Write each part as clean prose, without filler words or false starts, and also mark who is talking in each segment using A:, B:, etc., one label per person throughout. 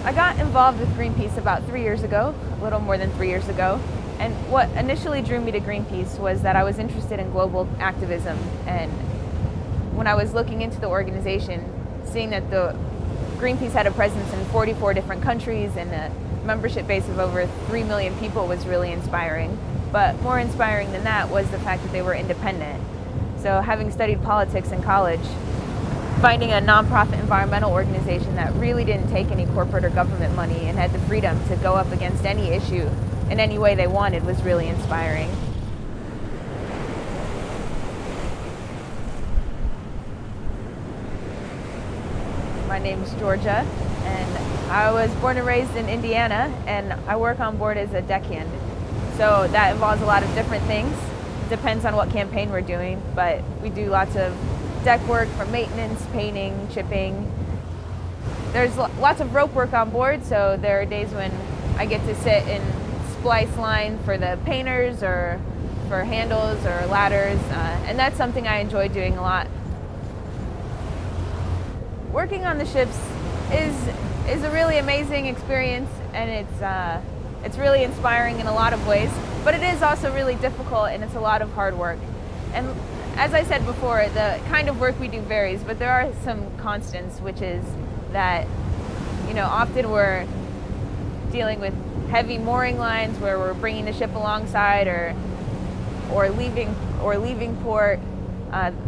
A: I got involved with Greenpeace about 3 years ago, a little more than 3 years ago. And what initially drew me to Greenpeace was that I was interested in global activism. And when I was looking into the organization, seeing that the Greenpeace had a presence in 44 different countries and a membership base of over 3 million people was really inspiring. But more inspiring than that was the fact that they were independent. So having studied politics in college, finding a nonprofit environmental organization that really didn't take any corporate or government money and had the freedom to go up against any issue in any way they wanted was really inspiring. My name's Georgia, and I was born and raised in Indiana, and I work on board as a deckhand. So that involves a lot of different things. Depends on what campaign we're doing, but we do lots of deck work for maintenance, painting, chipping. There's lots of rope work on board, so there are days when I get to sit and splice line for the painters or for handles or ladders, and that's something I enjoy doing a lot. Working on the ships is a really amazing experience, and it's really inspiring in a lot of ways, but it is also really difficult, and it's a lot of hard work. And as I said before, the kind of work we do varies, but there are some constants, which is that, often we're dealing with heavy mooring lines where we're bringing the ship alongside or leaving port,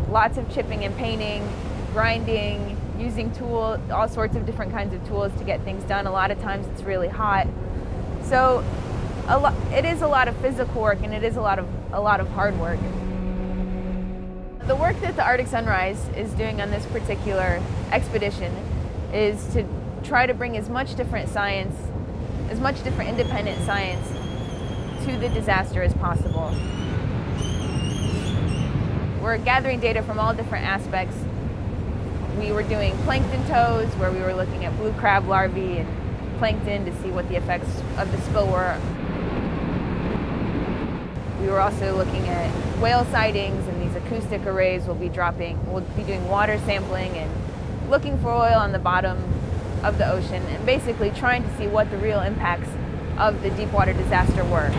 A: lots of chipping and painting, grinding, using tools, all sorts of different kinds of tools to get things done. A lot of times it's really hot. So it is a lot of physical work, and it is a lot of hard work. The work that the Arctic Sunrise is doing on this particular expedition is to try to bring as much different independent science to the disaster as possible. We're gathering data from all different aspects. We were doing plankton tows, where we were looking at blue crab larvae and plankton to see what the effects of the spill were. We were also looking at whale sightings, and these acoustic arrays we'll be doing water sampling and looking for oil on the bottom of the ocean, and basically trying to see what the real impacts of the deepwater disaster were.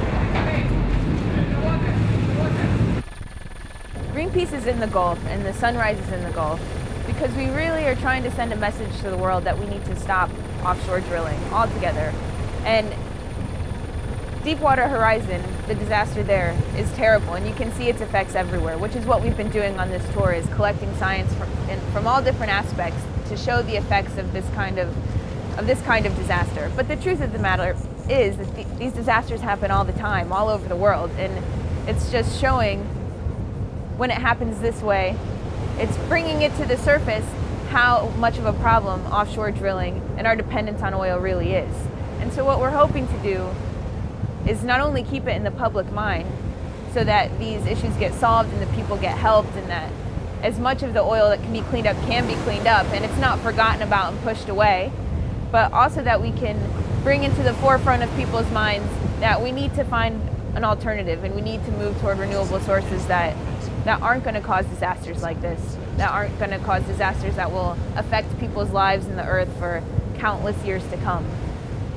A: Greenpeace is in the Gulf, and the Sunrise is in the Gulf, because we really are trying to send a message to the world that we need to stop offshore drilling altogether. And Deepwater Horizon, the disaster there, is terrible, and you can see its effects everywhere, which is what we've been doing on this tour, is collecting science from all different aspects to show the effects of this kind of disaster. But the truth of the matter is that these disasters happen all the time, all over the world, and it's just showing when it happens this way, it's bringing it to the surface how much of a problem offshore drilling and our dependence on oil really is. And so what we're hoping to do is not only keep it in the public mind so that these issues get solved and the people get helped, and that as much of the oil that can be cleaned up and it's not forgotten about and pushed away, but also that we can bring into the forefront of people's minds that we need to find an alternative, and we need to move toward renewable sources that aren't going to cause disasters like this, that aren't going to cause disasters that will affect people's lives and the earth for countless years to come.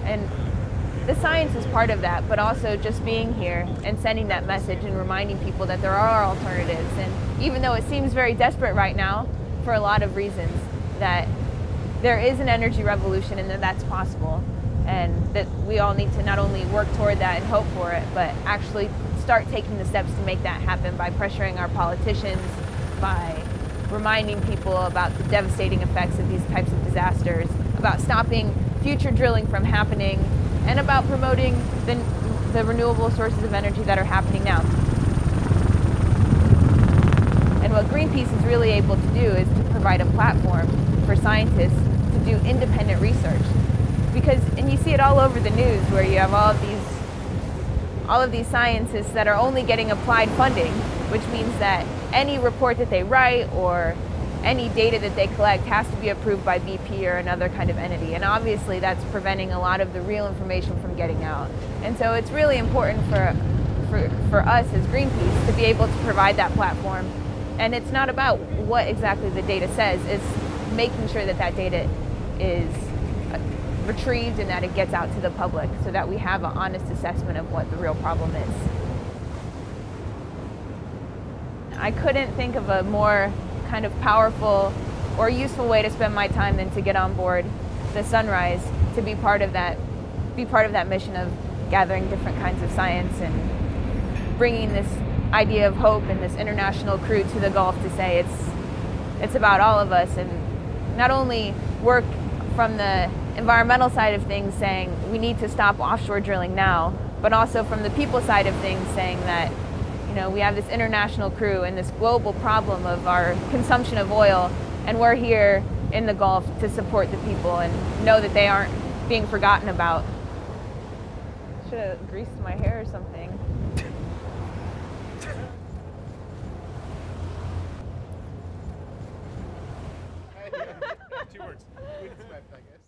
A: And the science is part of that, but also just being here and sending that message and reminding people that there are alternatives. And even though it seems very desperate right now, for a lot of reasons, that there is an energy revolution and that that's possible. And that we all need to not only work toward that and hope for it, but actually start taking the steps to make that happen by pressuring our politicians, by reminding people about the devastating effects of these types of disasters, about stopping future drilling from happening, and about promoting the renewable sources of energy that are happening now. And what Greenpeace is really able to do is to provide a platform for scientists to do independent research. And you see it all over the news, where you have all of these scientists that are only getting applied funding, which means that any report that they write or any data that they collect has to be approved by BP or another kind of entity. And obviously that's preventing a lot of the real information from getting out. And so it's really important for us as Greenpeace to be able to provide that platform. And it's not about what exactly the data says, it's making sure that that data is retrieved and that it gets out to the public so that we have an honest assessment of what the real problem is. I couldn't think of a more kind of powerful or useful way to spend my time than to get on board the Sunrise, to be part of that mission of gathering different kinds of science and bringing this idea of hope and this international crew to the Gulf to say it's about all of us, and not only work from the environmental side of things saying we need to stop offshore drilling now, but also from the people side of things saying that, you know, we have this international crew and this global problem of our consumption of oil, and we're here in the Gulf to support the people and know that they aren't being forgotten about. Should have greased my hair or something.
B: 2 words. Windswept, I guess.